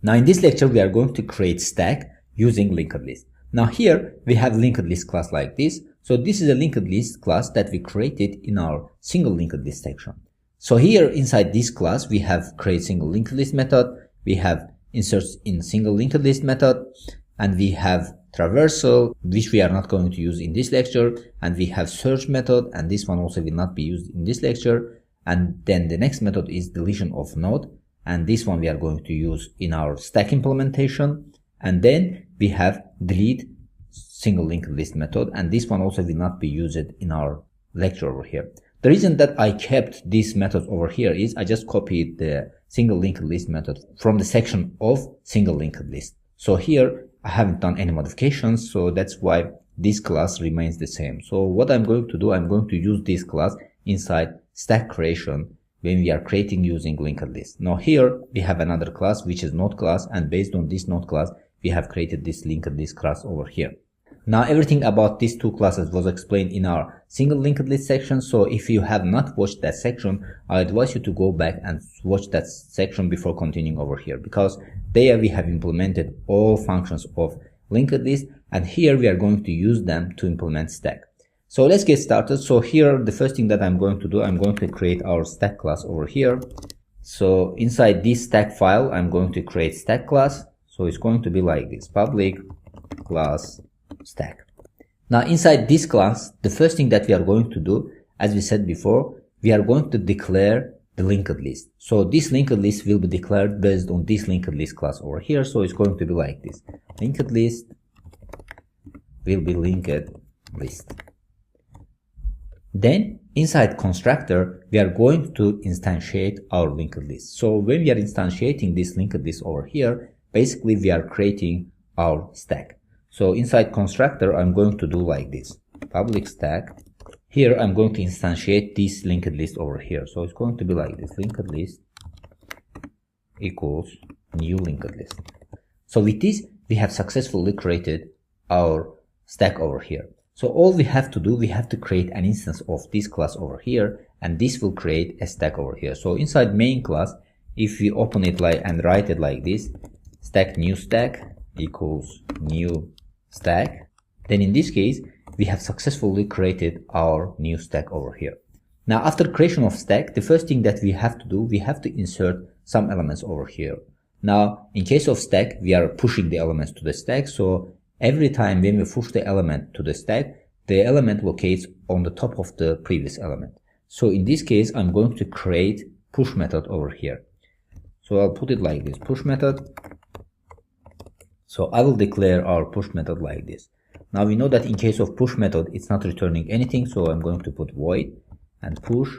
Now in this lecture, we are going to create stack using linked list. Now here we have linked list class like this. So this is a linked list class that we created in our single linked list section. So here inside this class, we have create single linked list method. We have insert in single linked list method, and we have traversal, which we are not going to use in this lecture, and we have search method, and this one also will not be used in this lecture. And then the next method is deletion of node, and this one we are going to use in our stack implementation. And then we have delete single linked list method, and this one also will not be used in our lecture over here. The reason that I kept this method over here is I just copied the single linked list method from the section of single linked list. So here I haven't done any modifications, so that's why this class remains the same. So what I'm going to do, I'm going to use this class inside stack creation when we are creating using linked list. Now here we have another class which is node class, and based on this node class we have created this linked list class over here. Now everything about these two classes was explained in our single linked list section, so if you have not watched that section, I advise you to go back and watch that section before continuing over here, because there we have implemented all functions of linked list, and here we are going to use them to implement stack. So let's get started. So here the first thing that I'm going to do, I'm going to create our stack class over here. So inside this stack file, I'm going to create stack class. So it's going to be like this: public class stack. Now inside this class, the first thing that we are going to do, as we said before, we are going to declare the linked list. So this linked list will be declared based on this linked list class over here. So it's going to be like this: linked list will be linked list. Then inside constructor, we are going to instantiate our linked list. So when we are instantiating this linked list over here, basically we are creating our stack. So inside constructor, I'm going to do like this: public stack. Here I'm going to instantiate this linked list over here. So it's going to be like this: linked list equals new linked list. So with this, we have successfully created our stack over here. So all we have to do, we have to create an instance of this class over here, and this will create a stack over here. So inside main class, if we open it like and write it like this: stack new stack equals new stack, then in this case we have successfully created our new stack over here. Now after creation of stack, the first thing that we have to do, we have to insert some elements over here. Now in case of stack, we are pushing the elements to the stack, so every time when we push the element to the stack, the element locates on the top of the previous element. So in this case, I'm going to create push method over here. So I'll put it like this: push method. So I will declare our push method like this. Now we know that in case of push method, it's not returning anything, so I'm going to put void and push,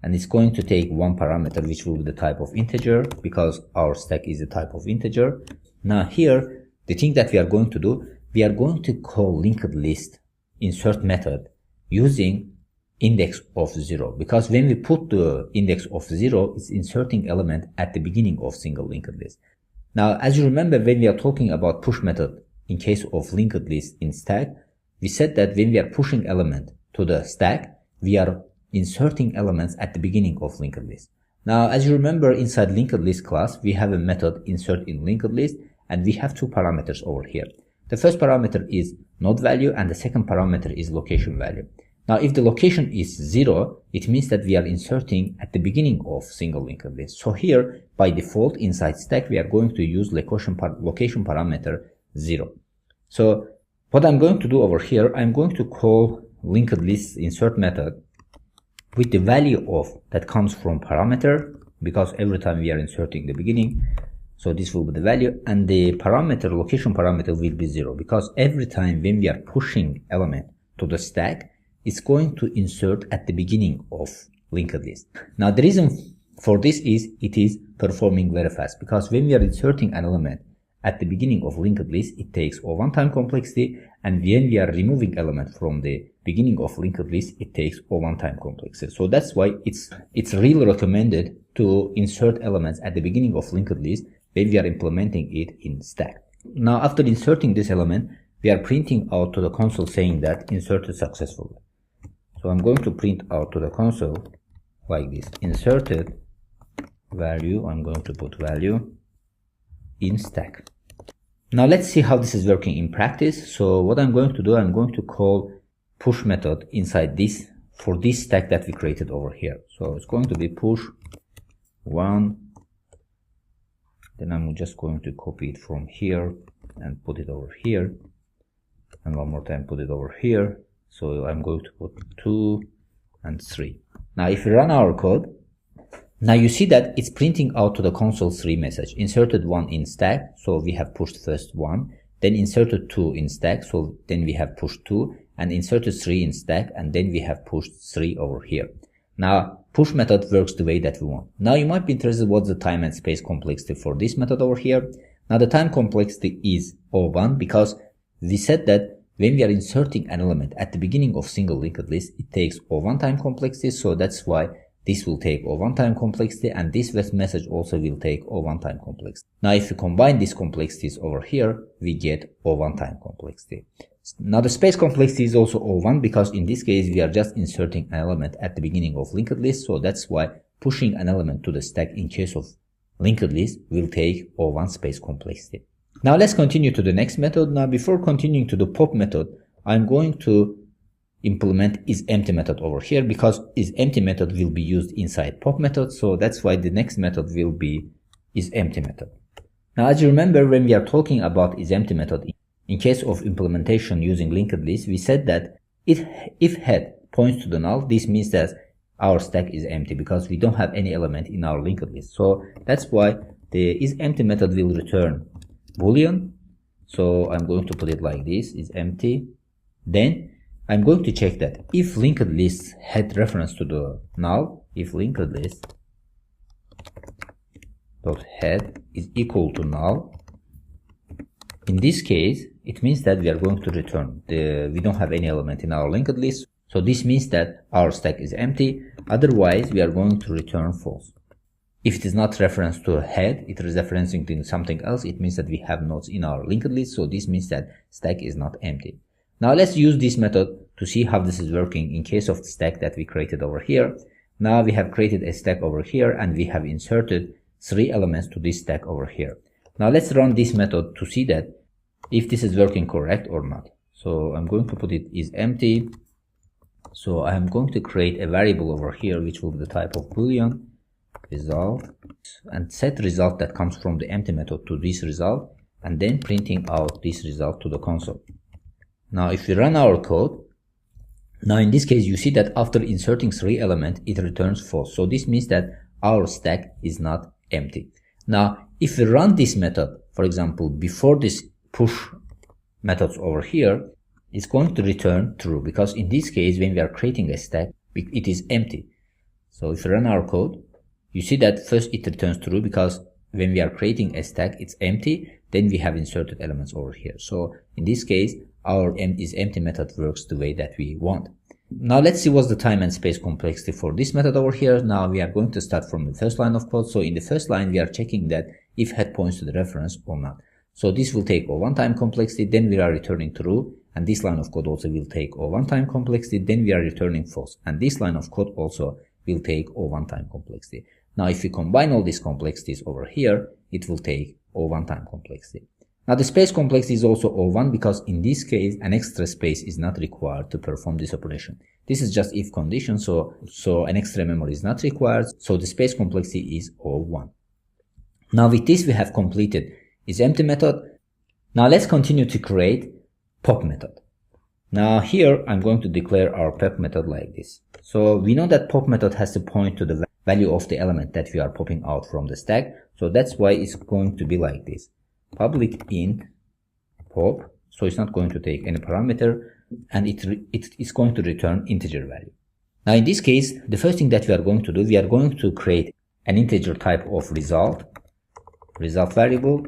and it's going to take one parameter, which will be the type of integer, because our stack is the type of integer. Now here, the thing that we are going to do, we are going to call linked list insert method using index of 0, because when we put the index of 0, it's inserting element at the beginning of single linked list. Now, as you remember, when we are talking about push method in case of linked list in stack, we said that when we are pushing element to the stack, we are inserting elements at the beginning of linked list. Now, as you remember, inside linked list class, we have a method insert in linked list, and we have two parameters over here. The first parameter is node value, and the second parameter is location value. Now, if the location is 0, it means that we are inserting at the beginning of single linked list. So here, by default, inside stack, we are going to use location parameter 0. So what I'm going to do over here, I'm going to call linked list insert method with the value of that comes from parameter, because every time we are inserting the beginning, so this will be the value, and the parameter, location parameter, will be 0, because every time when we are pushing element to the stack, it's going to insert at the beginning of linked list. Now the reason for this is it is performing very fast, because when we are inserting an element at the beginning of linked list, it takes O one-time complexity, and when we are removing element from the beginning of linked list, it takes O one-time complexity. So that's why it's really recommended to insert elements at the beginning of linked list when we are implementing it in stack. Now after inserting this element, we are printing out to the console saying that inserted successfully. So I'm going to print out to the console like this: inserted value, I'm going to put value in stack. Now let's see how this is working in practice. So what I'm going to do, I'm going to call push method inside this for this stack that we created over here. So it's going to be push 1. Then I'm just going to copy it from here and put it over here. And one more time put it over here. So I'm going to put 2 and 3. Now if we run our code, now you see that it's printing out to the console 3 message. Inserted 1 in stack, so we have pushed first 1. Then inserted 2 in stack, so then we have pushed 2. And inserted 3 in stack, and then we have pushed 3 over here. Now push method works the way that we want. Now you might be interested what's the time and space complexity for this method over here. Now the time complexity is O1 because we said that when we are inserting an element at the beginning of single linked list, it takes O1 time complexity, so that's why this will take O1 time complexity, and this message also will take O1 time complexity. Now if we combine these complexities over here, we get O1 time complexity. Now the space complexity is also O1 because in this case we are just inserting an element at the beginning of linked list, so that's why pushing an element to the stack in case of linked list will take O1 space complexity. Now let's continue to the next method. Now before continuing to the pop method, I'm going to implement isEmpty method over here because isEmpty method will be used inside pop method, so that's why the next method will be isEmpty method. Now as you remember, when we are talking about isEmpty method in case of implementation using linked list, we said that if head points to the null, this means that our stack is empty because we don't have any element in our linked list. So that's why the isEmpty method will return boolean. So I'm going to put it like this, isEmpty. Then I'm going to check that if linked list had reference to the null, if linked list dot head is equal to null, in this case it means that we are going to return we don't have any element in our linked list, so this means that our stack is empty. Otherwise we are going to return false. If it is not referenced to head, it is referencing to something else, it means that we have nodes in our linked list, so this means that stack is not empty. Now let's use this method to see how this is working in case of the stack that we created over here. Now we have created a stack over here and we have inserted 3 elements to this stack over here. Now let's run this method to see that if this is working correct or not. So I'm going to put it isEmpty. So I'm going to create a variable over here which will be the type of boolean result and set result that comes from the empty method to this result, and then printing out this result to the console. Now if we run our code, now in this case you see that after inserting 3 elements it returns false, so this means that our stack is not empty. Now if we run this method, for example before this push methods over here, it's going to return true because in this case when we are creating a stack it is empty. So if we run our code, you see that first it returns true because when we are creating a stack it's empty, then we have inserted elements over here. So in this case our isEmpty method works the way that we want. Now let's see what's the time and space complexity for this method over here. Now we are going to start from the first line of code. So in the first line we are checking that if head points to the reference or not. So this will take O1 time complexity, then we are returning true, and this line of code also will take O1 time complexity, then we are returning false, and this line of code also will take O1 time complexity. Now if we combine all these complexities over here, it will take O1 time complexity. Now the space complexity is also O1 because in this case an extra space is not required to perform this operation. This is just if condition, so an extra memory is not required, so the space complexity is O1. Now with this we have completed isEmpty method. Now let's continue to create pop method. Now here I'm going to declare our pop method like this. So we know that pop method has to point to the value of the element that we are popping out from the stack, so that's why it's going to be like this. Public int pop, so it's not going to take any parameter, and it's going to return integer value. Now in this case the first thing that we are going to do, we are going to create an integer type of result variable,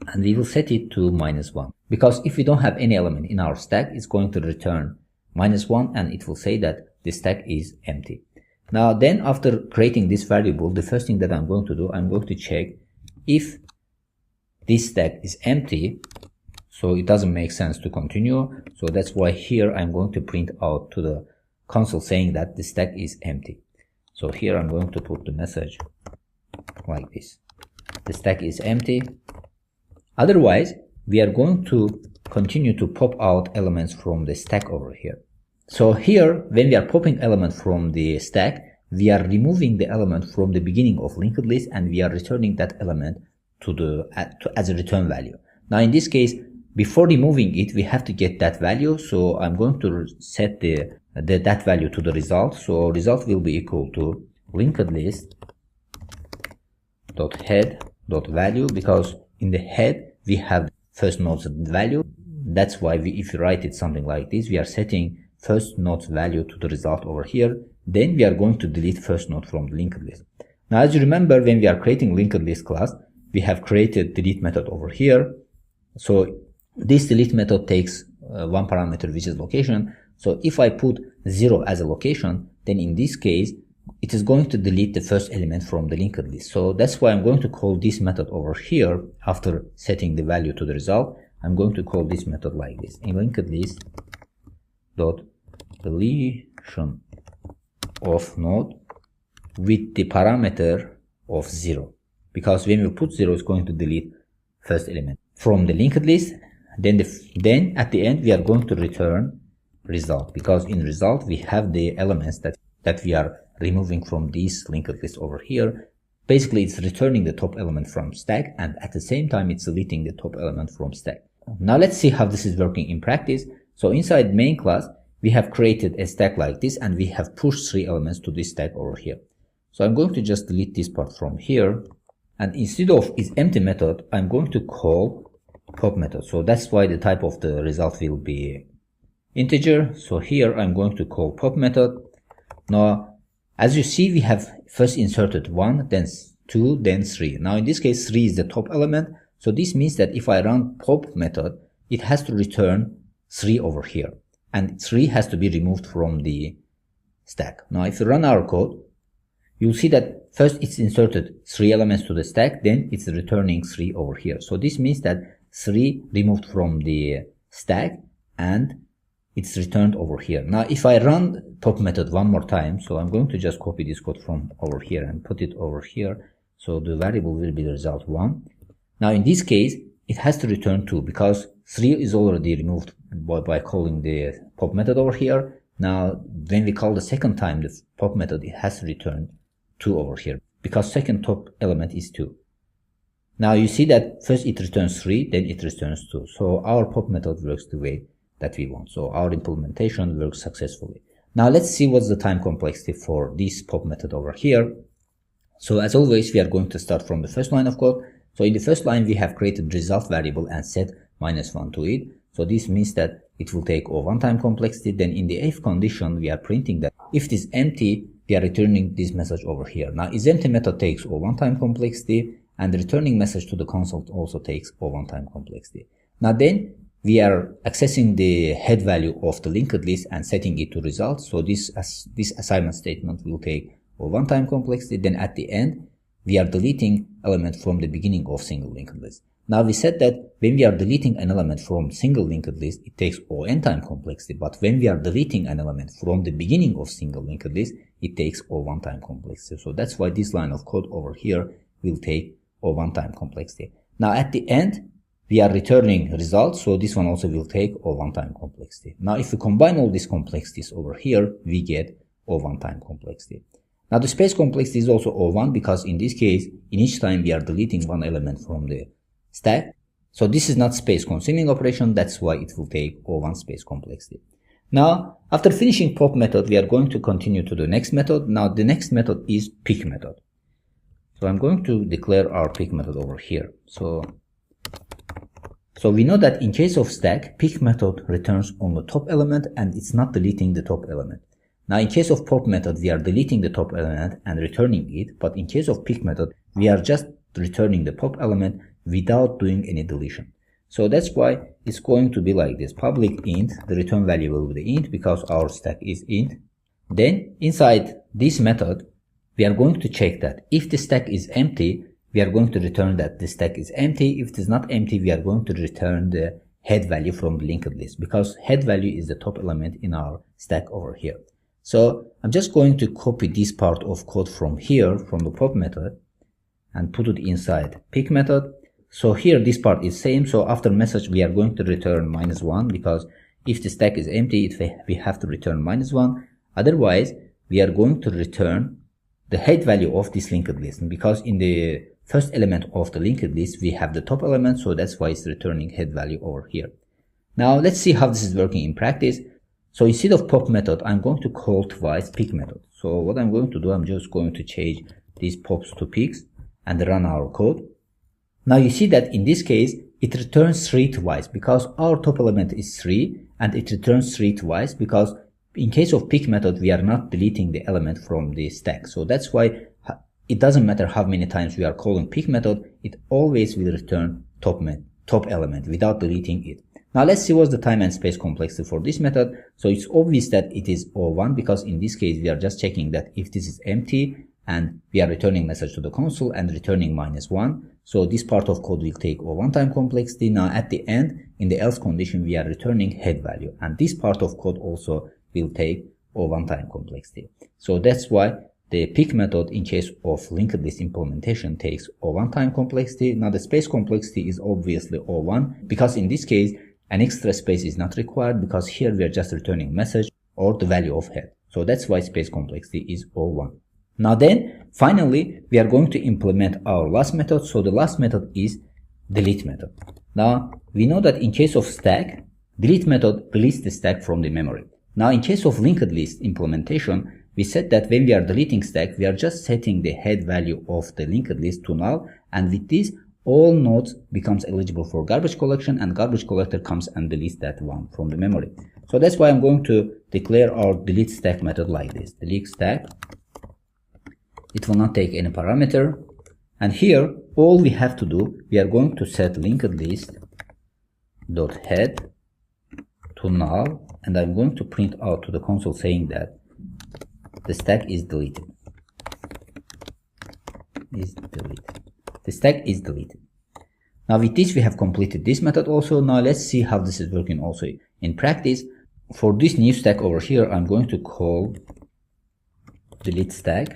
and we will set it to -1 because if we don't have any element in our stack, it's going to return -1 and it will say that the stack is empty. Now then after creating this variable, the first thing that I'm going to do, I'm going to check if this stack is empty, so it doesn't make sense to continue. So that's why here I'm going to print out to the console saying that the stack is empty. So here I'm going to put the message like this: the stack is empty, Otherwise, we are going to continue to pop out elements from the stack over here. So here, when we are popping element from the stack, we are removing the element from the beginning of linked list and we are returning that element as a return value. Now in this case, before removing it, we have to get that value. So I'm going to set that value to the result. So result will be equal to linked list dot head dot value, because in the head we have first node's value. That's why if you write it something like this, we are setting first node's value to the result over here. Then we are going to delete first node from the linked list. Now as you remember, when we are creating linked list class, we have created delete method over here. So this delete method takes one parameter, which is location. So if I put 0 as a location, then in this case it is going to delete the first element from the linked list. So that's why I'm going to call this method over here after setting the value to the result. I'm going to call this method like this: in linked list dot deletion of node with the parameter of 0, because when we put 0, it's going to delete first element from the linked list. Then at the end we are going to return result, because in result we have the elements that we are removing from this linked list over here. Basically it's returning the top element from stack, and at the same time it's deleting the top element from stack. Now let's see how this is working in practice. So inside main class, we have created a stack like this and we have pushed 3 elements to this stack over here. So I'm going to just delete this part from here, and instead of isEmpty method, I'm going to call pop method. So that's why the type of the result will be integer. So here I'm going to call pop method. Now as you see, we have first inserted 1, then 2, then 3. Now in this case 3 is the top element. So this means that if I run pop method, it has to return 3 over here, and 3 has to be removed from the stack. Now if you run our code, you'll see that first it's inserted 3 elements to the stack, then it's returning 3 over here. So this means that 3 removed from the stack and it's returned over here. Now if I run pop method one more time, so I'm going to just copy this code from over here and put it over here. So the variable will be the result 1. Now in this case, it has to return 2 because 3 is already removed by calling the pop method over here. Now when we call the second time the pop method, it has to return 2 over here because second top element is 2. Now you see that first it returns 3, then it returns 2. So our pop method works the way that we want. So our implementation works successfully. Now let's see what's the time complexity for this pop method over here. So as always, we are going to start from the first line of code. So in the first line, we have created result variable and set -1 to it. So this means that it will take O1 time complexity. Then in the if condition, we are printing that if it is empty, we are returning this message over here. Now isEmpty method takes O1 time complexity, and the returning message to the console also takes O1 time complexity. Now then we are accessing the head value of the linked list and setting it to result. So this assignment statement will take O1 time complexity. Then at the end, we are deleting element from the beginning of single linked list. Now we said that when we are deleting an element from single linked list, it takes O(n) time complexity, but when we are deleting an element from the beginning of single linked list, it takes O1 time complexity. So that's why this line of code over here will take O1 time complexity. Now at the end, we are returning results, so this one also will take O1 time complexity. Now if we combine all these complexities over here, we get O1 time complexity. Now the space complexity is also O1 because in this case, in each time we are deleting one element from the stack. So this is not space consuming operation, that's why it will take O1 space complexity. Now after finishing pop method, we are going to continue to the next method. Now the next method is pick method. So I'm going to declare our pick method over here. So we know that in case of stack, pick method returns on the top element and it's not deleting the top element. Now in case of pop method, we are deleting the top element and returning it, but in case of pick method, we are just returning the pop element without doing any deletion. So that's why it's going to be like this: public int, the return value will be the int because our stack is int. Then inside this method, we are going to check that if the stack is empty, we are going to return that the stack is empty. If it is not empty, we are going to return the head value from the linked list because head value is the top element in our stack over here. So I'm just going to copy this part of code from here, from the pop method, and put it inside pick method. So here this part is same. So after message we are going to return -1, because if the stack is empty, we have to return -1. Otherwise, we are going to return the head value of this linked list, because in the first element of the linked list we have the top element, so that's why it's returning head value over here. Now let's see how this is working in practice. So instead of pop method, I'm going to call twice pick method. So what I'm going to do, I'm just going to change these pops to picks and run our code. Now you see that in this case it returns 3 twice, because our top element is 3, and it returns 3 twice because in case of pick method we are not deleting the element from the stack. So that's why it doesn't matter how many times we are calling pick method, it always will return top element without deleting it. Now let's see what's the time and space complexity for this method. So it's obvious that it is O1, because in this case we are just checking that if this is empty and we are returning message to the console and returning -1. So this part of code will take O1 time complexity. Now at the end, in the else condition, we are returning head value, and this part of code also will take O1 time complexity. So that's why the pick method in case of linked list implementation takes O1 time complexity. Now the space complexity is obviously O1, because in this case an extra space is not required, because here we are just returning message or the value of head. So that's why space complexity is O1. Now then, finally, we are going to implement our last method. So the last method is delete method. Now we know that in case of stack, delete method deletes the stack from the memory. Now in case of linked list implementation, we said that when we are deleting stack, we are just setting the head value of the linked list to null, and with this all nodes becomes eligible for garbage collection, and garbage collector comes and deletes that one from the memory. So that's why I'm going to declare our delete stack method like this. Delete stack. It will not take any parameter, and here all we have to do, we are going to set linked list dot head to null, and I'm going to print out to the console saying that the stack is deleted. The stack is deleted. Now with this we have completed this method also. Now let's see how this is working also in practice. For this new stack over here, I'm going to call delete stack.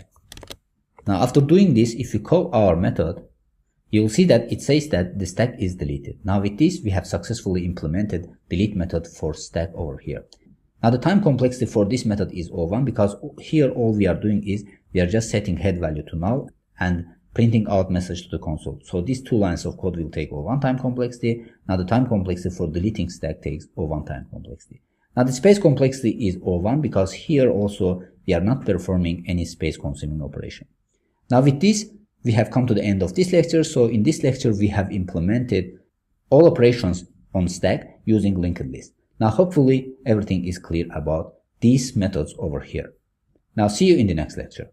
Now after doing this, if we call our method, you'll see that it says that the stack is deleted. Now with this we have successfully implemented delete method for stack over here. Now the time complexity for this method is O1, because here all we are doing is we are just setting head value to null and printing out message to the console. So these 2 lines of code will take O1 time complexity. Now the time complexity for deleting stack takes O1 time complexity. Now the space complexity is O1, because here also we are not performing any space consuming operation. Now with this we have come to the end of this lecture. So in this lecture we have implemented all operations on stack using linked list. Now hopefully everything is clear about these methods over here. Now see you in the next lecture.